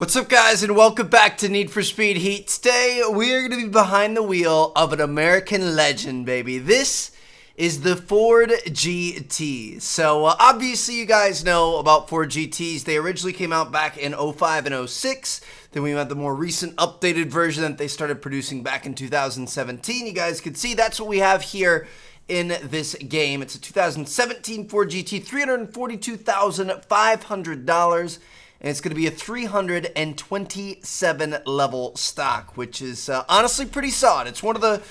What's up, guys, and welcome back to Need for Speed Heat. Today, we are going to be behind the wheel of an American legend, baby. This is the Ford GT. So, obviously, you guys know about Ford GTs. They originally came out back in 05 and 06. Then we had the more recent updated version that they started producing back in 2017. You guys can see that's what we have here in this game. It's a 2017 Ford GT, $342,500. And it's going to be a 327 level stock, which is honestly pretty solid. It's one of the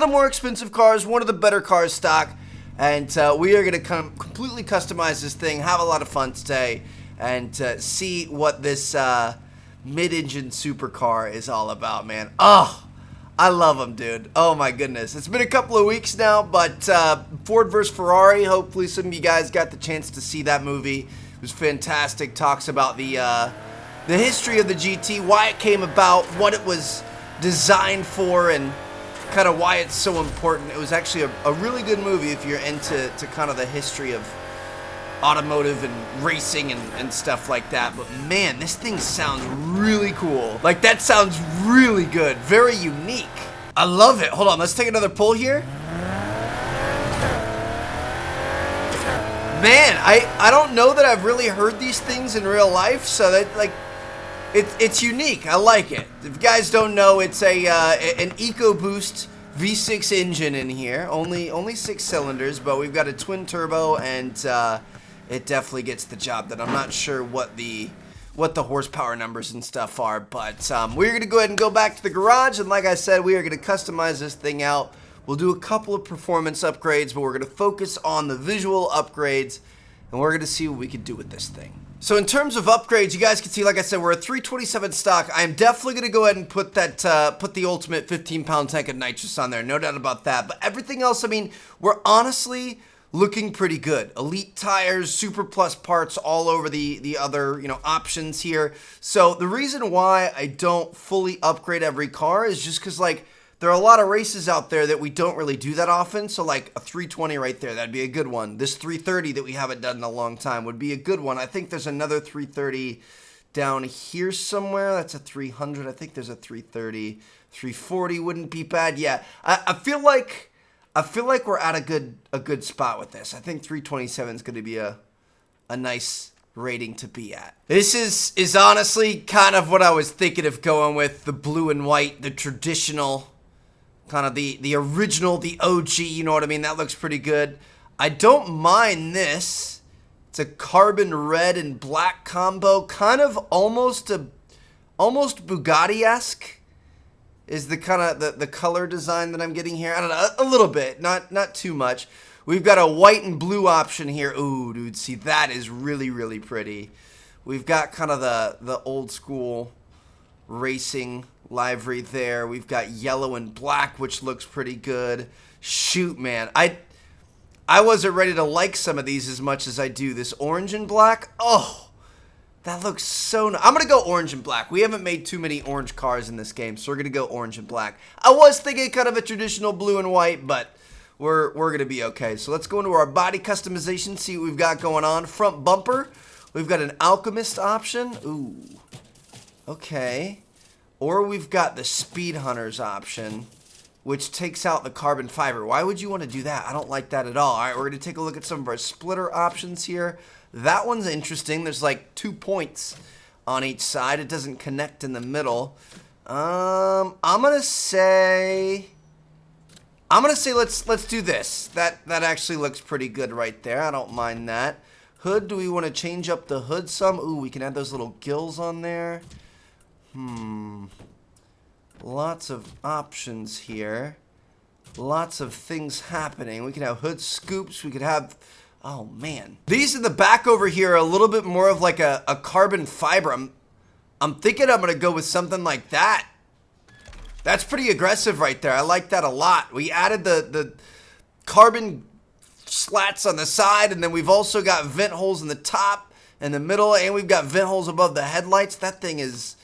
more expensive cars, one of the better cars stock, and we are going to completely customize this thing, have a lot of fun today, and see what this mid-engine supercar is all about, man. Oh, I love them, dude. Oh my goodness. It's been a couple of weeks now, but Ford vs. Ferrari. Hopefully, some of you guys got the chance to see that movie. It was fantastic. Talks about the history of the GT, why it came about, what it was designed for, and kind of why it's so important. It was actually a really good movie if you're into kind of the history of automotive and racing and stuff like that. But man, this thing sounds really cool. Like, that sounds really good. Very unique. I love it. Hold on, let's take another pull here. Man, I don't know that I've really heard these things in real life, so that, like, it's unique. I like it. If you guys don't know, it's an EcoBoost V6 engine in here. Only 6 cylinders, but we've got a twin turbo, and it definitely gets the job done. I'm not sure what the horsepower numbers and stuff are, but we're gonna go ahead and go back to the garage, and like I said, we are gonna customize this thing out. We'll do a couple of performance upgrades, but we're going to focus on the visual upgrades, and we're going to see what we can do with this thing. So in terms of upgrades, you guys can see, like I said, we're at 327 stock. I am definitely going to go ahead and put that, put the ultimate 15-pound tank of nitrous on there. No doubt about that. But everything else, I mean, we're honestly looking pretty good. Elite tires, Super Plus parts all over the other, options here. So the reason why I don't fully upgrade every car is just because, like, there are a lot of races out there that we don't really do that often, so like a 320 right there, that'd be a good one. This 330 that we haven't done in a long time would be a good one. I think there's another 330 down here somewhere. That's a 300. I think there's a 330. 340 wouldn't be bad. Yeah, I feel like we're at a good spot with this. I think 327 is going to be a nice rating to be at. This is honestly kind of what I was thinking of going with, the blue and white, the traditional, kind of the original, the OG, you know what I mean? That looks pretty good. I don't mind this. It's a carbon red and black combo, kind of almost Bugatti-esque is the kind of the color design that I'm getting here. I don't know, a little bit, not too much. We've got a white and blue option here. Ooh, dude, see, that is really, really pretty. We've got kind of the old school racing livery there. We've got yellow and black, which looks pretty good. Shoot, man. I wasn't ready to like some of these as much as I do. This orange and black, oh, that looks so nice. I'm going to go orange and black. We haven't made too many orange cars in this game, so we're going to go orange and black. I was thinking kind of a traditional blue and white, but we're going to be okay. So let's go into our body customization, see what we've got going on. Front bumper, we've got an Alchemist option. Ooh, okay. Or we've got the Speed Hunters option, which takes out the carbon fiber. Why would you want to do that? I don't like that at all. All right, we're going to take a look at some of our splitter options here. That one's interesting. There's like 2 points on each side. It doesn't connect in the middle. I'm gonna say let's do this. That actually looks pretty good right there. I don't mind that. Hood, do we want to change up the hood some? Ooh, we can add those little gills on there. Lots of options here. Lots of things happening. We can have hood scoops. We could have, oh man. These in the back over here are a little bit more of like a carbon fiber. I'm thinking I'm going to go with something like that. That's pretty aggressive right there. I like that a lot. We added the carbon slats on the side, and then we've also got vent holes in the top and the middle, and we've got vent holes above the headlights. That thing is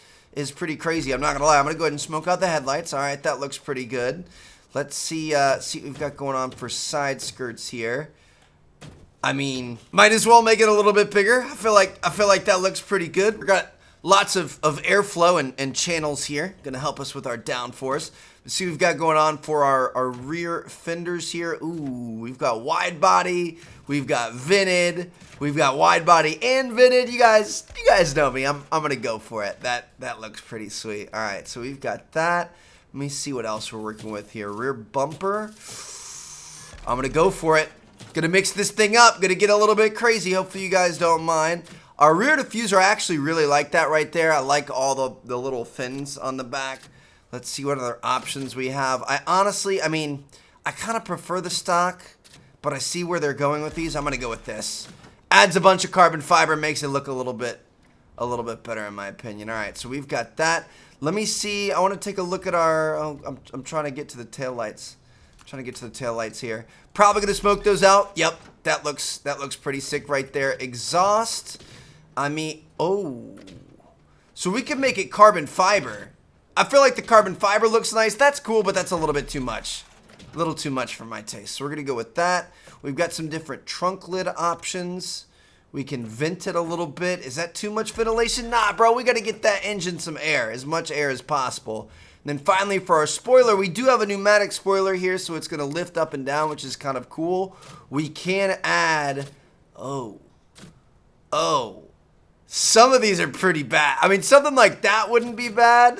pretty crazy. I'm not going to lie. I'm going to go ahead and smoke out the headlights. All right, that looks pretty good. Let's see what we've got going on for side skirts here. I mean, might as well make it a little bit bigger. I feel like that looks pretty good. We got Lots of airflow and channels here. Going to help us with our downforce. Let's see what we've got going on for our rear fenders here. Ooh, we've got wide body. We've got vented. We've got wide body and vented. You guys know me. I'm going to go for it. That looks pretty sweet. All right, so we've got that. Let me see what else we're working with here. Rear bumper. I'm going to go for it. Going to mix this thing up. Going to get a little bit crazy. Hopefully you guys don't mind. Our rear diffuser, I actually really like that right there. I like all the little fins on the back. Let's see what other options we have. I mean, I kind of prefer the stock, but I see where they're going with these. I'm going to go with this. Adds a bunch of carbon fiber, makes it look a little bit better in my opinion. All right, so we've got that. Let me see. I want to take a look at our, I'm trying to get to the taillights. Here. Probably going to smoke those out. Yep, that looks pretty sick right there. Exhaust. I mean, oh. So we can make it carbon fiber. I feel like the carbon fiber looks nice. That's cool, but that's a little bit too much. A little too much for my taste. So we're going to go with that. We've got some different trunk lid options. We can vent it a little bit. Is that too much ventilation? Nah, bro. We got to get that engine some air. As much air as possible. And then finally for our spoiler, we do have a pneumatic spoiler here, so it's going to lift up and down, which is kind of cool. We can add, oh, some of these are pretty bad. I mean, something like that wouldn't be bad.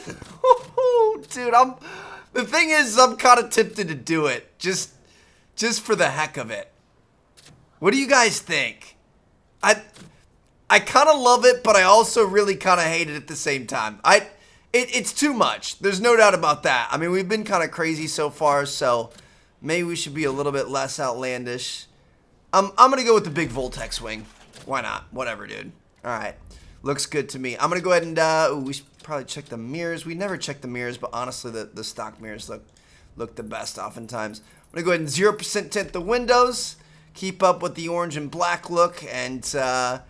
Dude, the thing is, I'm kind of tempted to do it, just for the heck of it. What do you guys think? I kind of love it, but I also really kind of hate it at the same time. It's too much. There's no doubt about that. I mean, we've been kind of crazy so far, so maybe we should be a little bit less outlandish. I'm going to go with the big Voltex wing. Why not? Whatever, dude. All right. Looks good to me. I'm going to go ahead and, we should probably check the mirrors. We never check the mirrors, but honestly, the stock mirrors look the best oftentimes. I'm going to go ahead and 0% tint the windows. Keep up with the orange and black look. And, I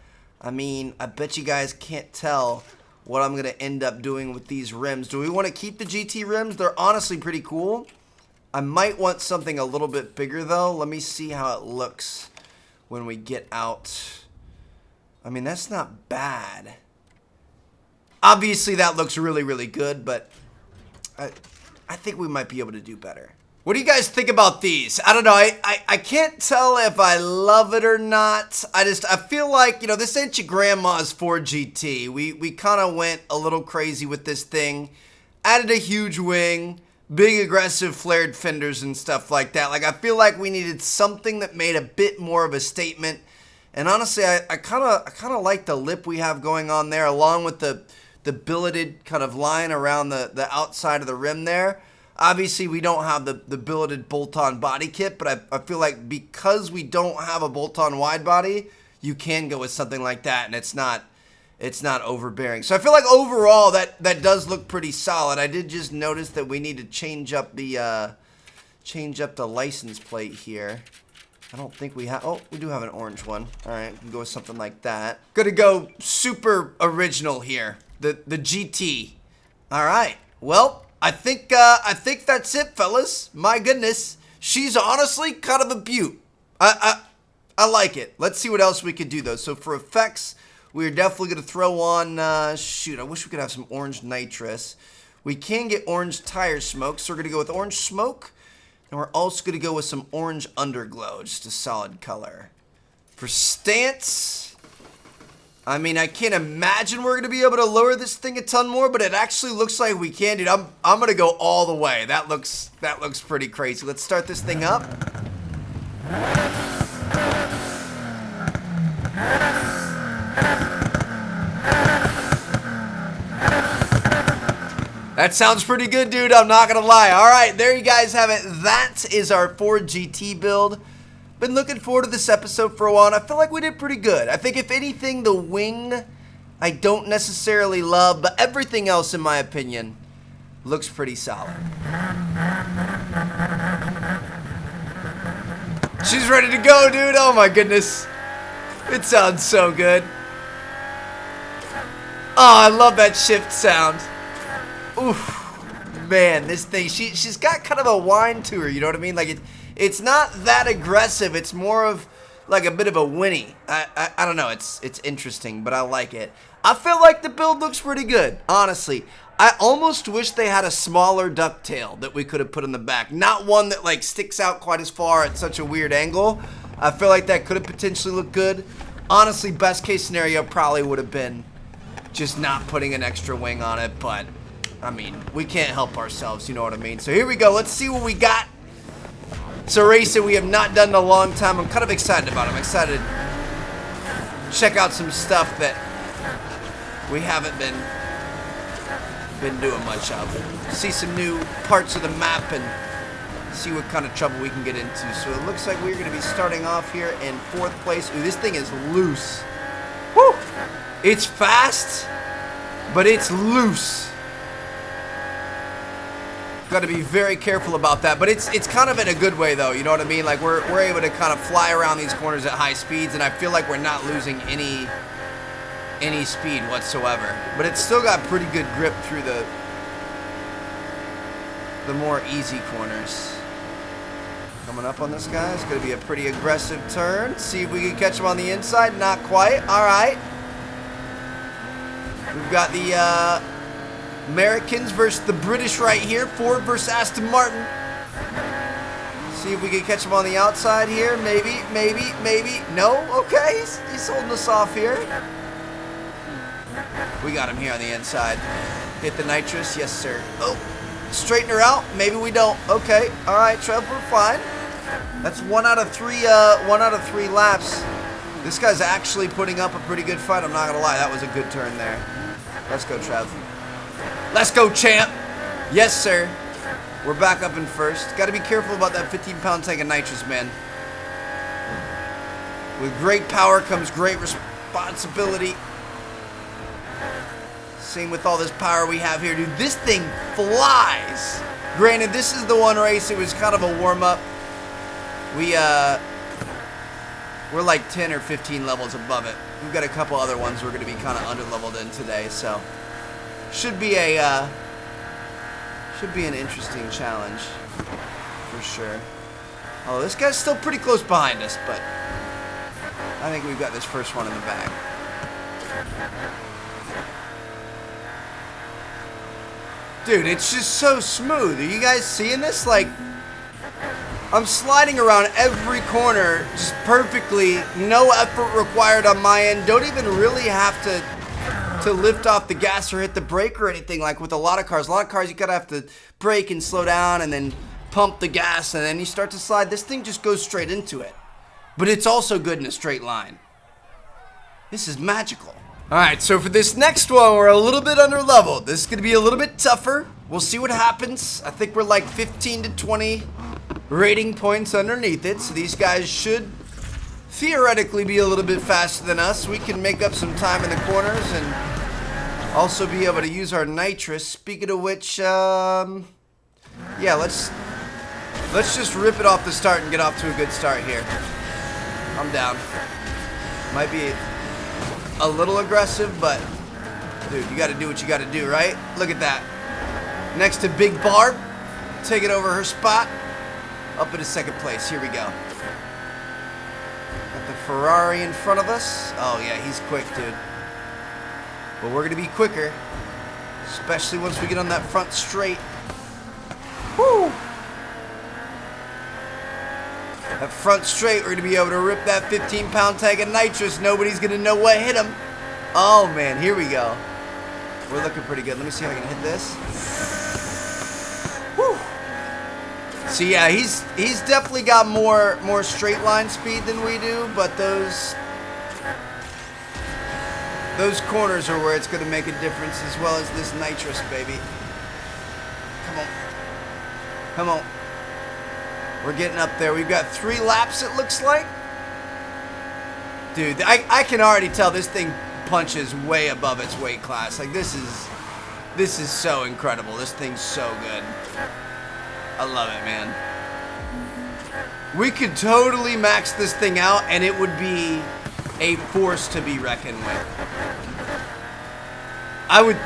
mean, I bet you guys can't tell what I'm going to end up doing with these rims. Do we want to keep the GT rims? They're honestly pretty cool. I might want something a little bit bigger, though. Let me see how it looks when we get out. I mean, that's not bad. Obviously, that looks really, really good, but I think we might be able to do better. What do you guys think about these? I don't know. I can't tell if I love it or not. I feel like, you know, this ain't your grandma's Ford GT. We kind of went a little crazy with this thing. Added a huge wing, big aggressive flared fenders and stuff like that. Like, I feel like we needed something that made a bit more of a statement. And honestly, I kind of like the lip we have going on there, along with the billeted kind of line around the outside of the rim there. Obviously, we don't have the billeted bolt-on body kit, but I feel like because we don't have a bolt-on wide body, you can go with something like that, and it's not overbearing. So I feel like overall that does look pretty solid. I did just notice that we need to change up the license plate here. I don't think we have. Oh, we do have an orange one. All right, we can go with something like that. Gonna go super original here. The GT. All right. Well, I think that's it, fellas. My goodness, she's honestly kind of a beaut. I like it. Let's see what else we could do though. So for effects, we're definitely gonna throw on. Shoot, I wish we could have some orange nitrous. We can get orange tire smoke, so we're gonna go with orange smoke, and we're also gonna go with some orange underglow, just a solid color. For stance, I mean, I can't imagine we're gonna be able to lower this thing a ton more, but it actually looks like we can, dude. I'm gonna go all the way. That looks pretty crazy. Let's start this thing up. That sounds pretty good, dude. I'm not gonna lie. All right, there you guys have it. That is our Ford GT build. Been looking forward to this episode for a while, and I feel like we did pretty good. I think if anything, the wing I don't necessarily love, but everything else, in my opinion, looks pretty solid. She's ready to go, dude. Oh my goodness. It sounds so good. Oh, I love that shift sound. Oof. Man, this thing, she's got kind of a whine to her, you know what I mean? Like, it's not that aggressive. It's more of like a bit of a whinny. I don't know. It's interesting, but I like it. I feel like the build looks pretty good, honestly. I almost wish they had a smaller ducktail that we could have put in the back. Not one that like sticks out quite as far at such a weird angle. I feel like that could have potentially looked good. Honestly, best case scenario probably would have been just not putting an extra wing on it. But, I mean, we can't help ourselves, you know what I mean? So here we go. Let's see what we got. It's a race that we have not done in a long time. I'm kind of excited about it. I'm excited to check out some stuff that we haven't been doing much of. See some new parts of the map and see what kind of trouble we can get into. So it looks like we're going to be starting off here in 4th place. Ooh, this thing is loose. Woo! It's fast, but it's loose. Got to be very careful about that, but it's kind of in a good way though. You know what I mean? Like we're able to kind of fly around these corners at high speeds, and I feel like we're not losing any speed whatsoever. But it's still got pretty good grip through the more easy corners. Coming up on this guy, it's going to be a pretty aggressive turn. See if we can catch him on the inside. Not quite. All right. We've got the Americans versus the British right here. Ford versus Aston Martin. See if we can catch him on the outside here. Maybe, maybe, maybe. No? Okay. He's holding us off here. We got him here on the inside. Hit the nitrous. Yes, sir. Oh, straighten her out. Maybe we don't. Okay. All right, Trev, we're fine. That's 1 out of 3. 1 out of 3 laps. This guy's actually putting up a pretty good fight. I'm not gonna lie. That was a good turn there. Let's go, Trev. Let's go, champ. Yes, sir. We're back up in 1st. Got to be careful about that 15-pound tank of nitrous, man. With great power comes great responsibility. Same with all this power we have here, dude. This thing flies. Granted, this is the one race. It was kind of a warm-up. We're like 10 or 15 levels above it. We've got a couple other ones we're going to be kind of under-leveled in today, so should be an interesting challenge for sure. Oh, this guy's still pretty close behind us, but I think we've got this first one in the bag. Dude, it's just so smooth. Are you guys seeing this? Like, I'm sliding around every corner just perfectly. No effort required on my end. Don't even really have to lift off the gas or hit the brake or anything like with a lot of cars. A lot of cars, you gotta have to brake and slow down and then pump the gas and then you start to slide. This thing just goes straight into it. But it's also good in a straight line. This is magical. Alright, so for this next one, we're a little bit under leveled. This is going to be a little bit tougher. We'll see what happens. I think we're like 15 to 20 rating points underneath it. So these guys should theoretically be a little bit faster than us. We can make up some time in the corners and also be able to use our nitrous. Speaking of which, yeah, let's just rip it off the start and get off to a good start here. I'm down. Might be a little aggressive, but dude, you got to do what you got to do, right? Look at that. Next to Big Barb, taking over her spot. Up into 2nd place. Here we go. Got the Ferrari in front of us. Oh yeah, he's quick, dude. But we're gonna be quicker, especially once we get on that front straight. Woo! That front straight, we're going to be able to rip that 15-pound tank of nitrous. Nobody's going to know what hit him. Oh, man. Here we go. We're looking pretty good. Let me see if I can hit this. Woo. So, yeah, he's definitely got more straight line speed than we do. But those corners are where it's going to make a difference, as well as this nitrous, baby. Come on. Come on. We're getting up there. We've got 3 laps, it looks like. Dude, I can already tell this thing punches way above its weight class. Like, this is so incredible. This thing's so good. I love it, man. We could totally max this thing out, and it would be a force to be reckoned with. I would...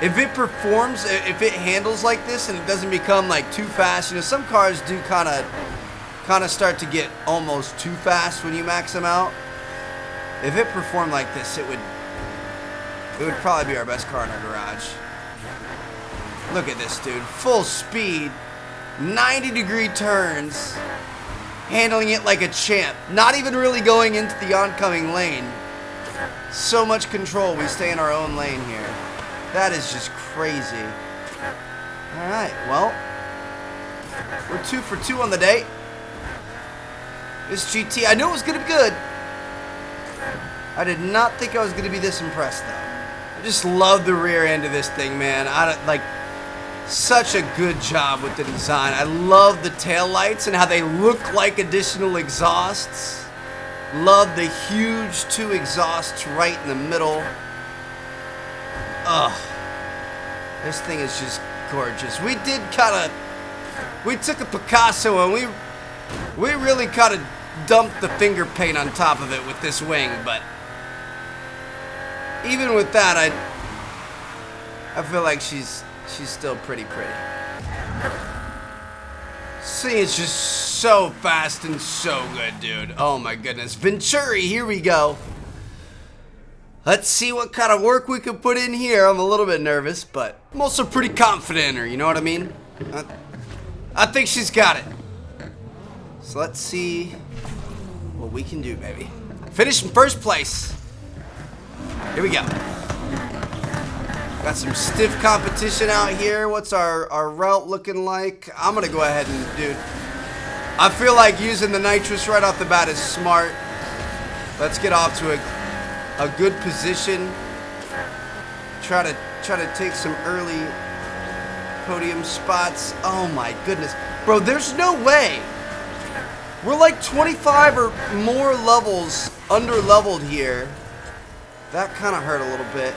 If it performs, if it handles like this and it doesn't become like too fast, you know, some cars do kind of start to get almost too fast when you max them out. If it performed like this, it it would probably be our best car in our garage. Look at this, dude. Full speed, 90-degree turns, handling it like a champ. Not even really going into the oncoming lane. So much control. We stay in our own lane here. That is just crazy. All right, well, we're 2 for 2 on the day. This GT, I knew it was going to be good. I did not think I was going to be this impressed, though. I just love the rear end of this thing, man. Such a good job with the design. I love the taillights and how they look like additional exhausts. Love the huge 2 exhausts right in the middle. Ugh. This thing is just gorgeous. We took a Picasso and we really kind of dumped the finger paint on top of it with this wing, but even with that, I feel like she's still pretty. See, it's just so fast and so good, dude. Oh my goodness. Venturi, here we go. Let's see what kind of work we can put in here. I'm a little bit nervous, but I'm also pretty confident in her, you know what I mean? I think she's got it. So let's see what we can do, baby. Finish in first place. Here we go. Got some stiff competition out here. What's our route looking like? I'm gonna go ahead and, dude, I feel like using the nitrous right off the bat is smart. Let's get off to a good position. Try to take some early podium spots. Oh my goodness. Bro, there's no way. We're like 25 or more levels under-leveled here. That kind of hurt a little bit.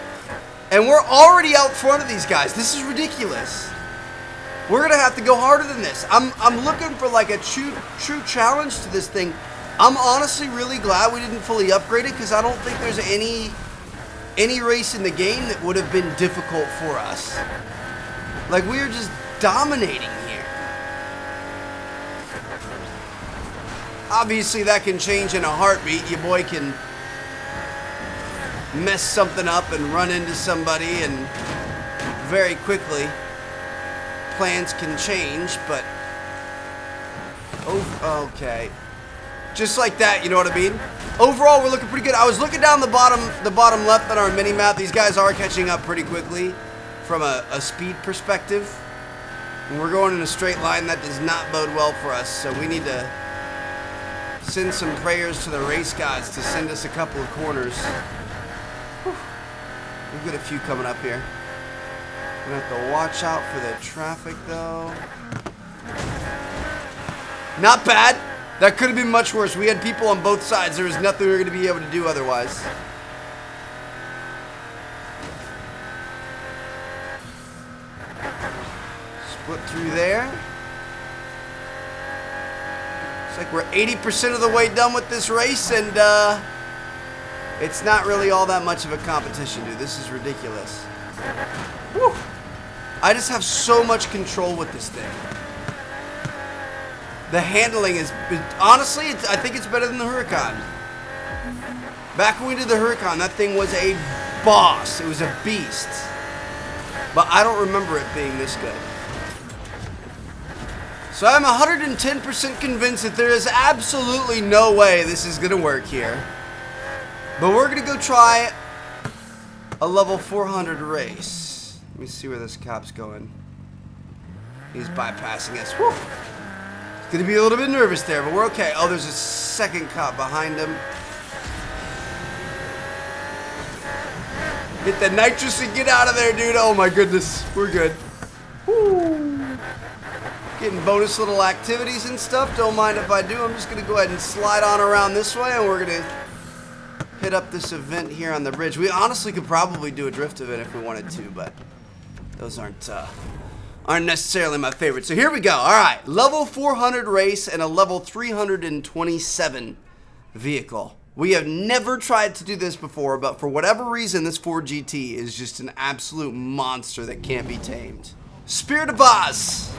And we're already out front of these guys. This is ridiculous. We're going to have to go harder than this. I'm looking for like a true challenge to this thing. I'm honestly really glad we didn't fully upgrade it because I don't think there's any race in the game that would have been difficult for us. Like, we are just dominating here. Obviously, that can change in a heartbeat. Your boy can mess something up and run into somebody, and very quickly plans can change, but okay, just like that, you know what I mean? Overall, we're looking pretty good. I was looking down the bottom left on our mini map. These guys are catching up pretty quickly from a speed perspective, and we're going in a straight line. That does not bode well for us, so we need to send some prayers to the race gods to send us a couple of corners. We've got a few coming up here. We're gonna have to watch out for the traffic, though. Not bad. That could have been much worse. We had people on both sides. There was nothing we were going to be able to do otherwise. Split through there. Looks like we're 80% of the way done with this race, and it's not really all that much of a competition, dude. This is ridiculous. Woo. I just have so much control with this thing. The handling is, honestly, I think it's better than the Huracan. Back when we did the Huracan, that thing was a boss. It was a beast. But I don't remember it being this good. So I'm 110% convinced that there is absolutely no way this is going to work here. But we're going to go try a level 400 race. Let me see where this cop's going. He's bypassing us. Woo! Gonna be a little bit nervous there, but we're okay. Oh, there's a second cop behind him. Hit the nitrous and get out of there, dude. Oh my goodness, we're good. Woo. Getting bonus little activities and stuff. Don't mind if I do. I'm just gonna go ahead and slide on around this way, and we're gonna hit up this event here on the bridge. We honestly could probably do a drift event if we wanted to, but those aren't necessarily my favorite. So here we go. All right, level 400 race and a level 327 vehicle. We have never tried to do this before, but for whatever reason, this Ford GT is just an absolute monster that can't be tamed. Spirit of Oz.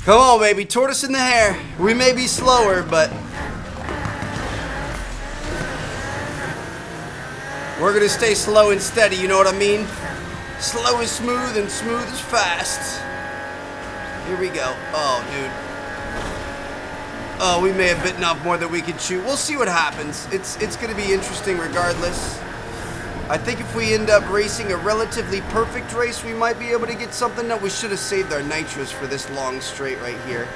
Come on, baby. Tortoise in the hair. We may be slower, but We're gonna stay slow and steady, you know what I mean? Slow is smooth and smooth is fast. Here we go. Oh, dude. Oh, we may have bitten off more than we could chew. We'll see what happens. It's gonna be interesting regardless. I think if we end up racing a relatively perfect race, we might be able to get something. No, we should have saved our nitros for this long straight right here.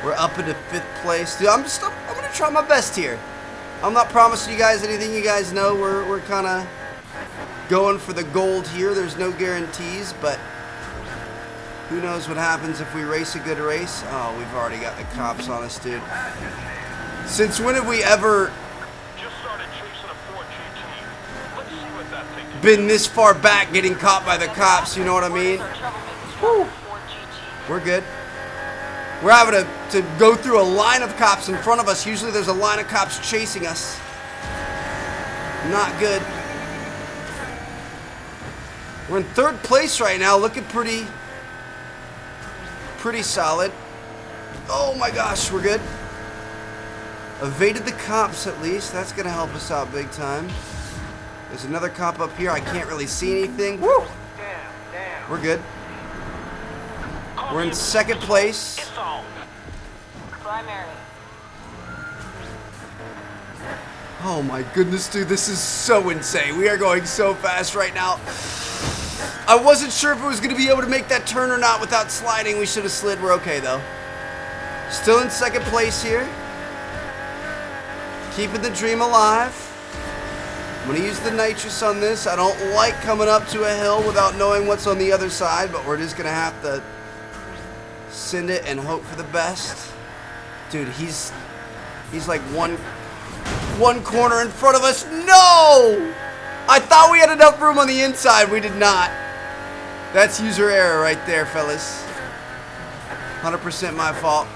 We're up into 5th place. Dude, I'm gonna try my best here. I'm not promising you guys anything. You guys know we're kind of going for the gold here. There's no guarantees, but who knows what happens if we race a good race. Oh, we've already got the cops on us, dude. Since when have we ever been this far back getting caught by the cops, you know what I mean? Whew. We're good. We're having to go through a line of cops in front of us. Usually there's a line of cops chasing us. Not good. We're in 3rd place right now, looking pretty solid. Oh my gosh, we're good. Evaded the cops at least. That's gonna help us out big time. There's another cop up here. I can't really see anything. Woo! We're good. We're in 2nd place. Oh my goodness, dude, this is so insane. We are going so fast right now. I wasn't sure if it was going to be able to make that turn or not without sliding. We should have slid. We're okay, though. Still in 2nd place here. Keeping the dream alive. I'm going to use the nitrous on this. I don't like coming up to a hill without knowing what's on the other side, but we're just going to have to send it and hope for the best. Dude, he's like one corner in front of us. No! I thought we had enough room on the inside. We did not. That's user error right there, fellas. 100% my fault.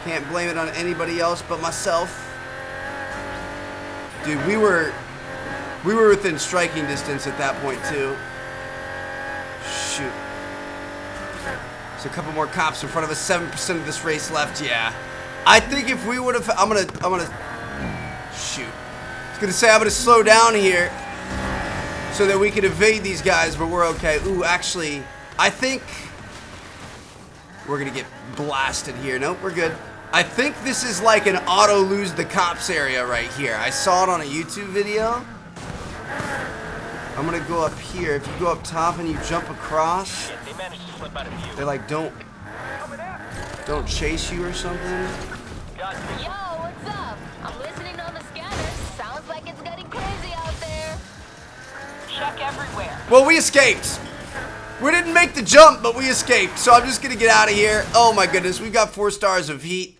Can't blame it on anybody else but myself. Dude, we were within striking distance at that point too. Shoot. There's a couple more cops in front of us. 7% of this race left. Yeah. I think if we would have, I'm gonna shoot. I was gonna say I'm gonna slow down here so that we could evade these guys, but we're okay. Ooh, actually, I think we're gonna get blasted here. Nope, we're good. I think this is like an auto lose the cops area right here. I saw it on a YouTube video. I'm gonna go up here. If you go up top and you jump across, they like don't chase you or something. Yo, what's up? I'm listening on the scanner. Sounds like it's getting crazy out there. Check everywhere. Well, we escaped. We didn't make the jump, but we escaped. So I'm just gonna get out of here. Oh my goodness, we've got 4 stars of heat.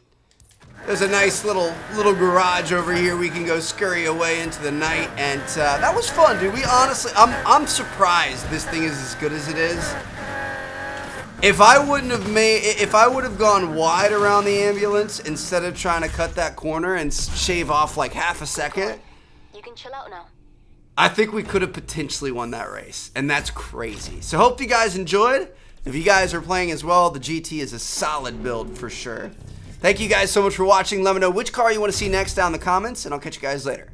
There's a nice little garage over here. We can go scurry away into the night, and that was fun, dude. We honestly, I'm surprised this thing is as good as it is. If I would have gone wide around the ambulance instead of trying to cut that corner and shave off like half a second, you can chill out now. I think we could have potentially won that race, and that's crazy. So hope you guys enjoyed. If you guys are playing as well, the GT is a solid build for sure. Thank you guys so much for watching. Let me know which car you want to see next down in the comments, and I'll catch you guys later.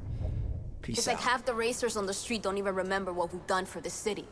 Peace out. It's like half the racers on the street don't even remember what we've done for the city.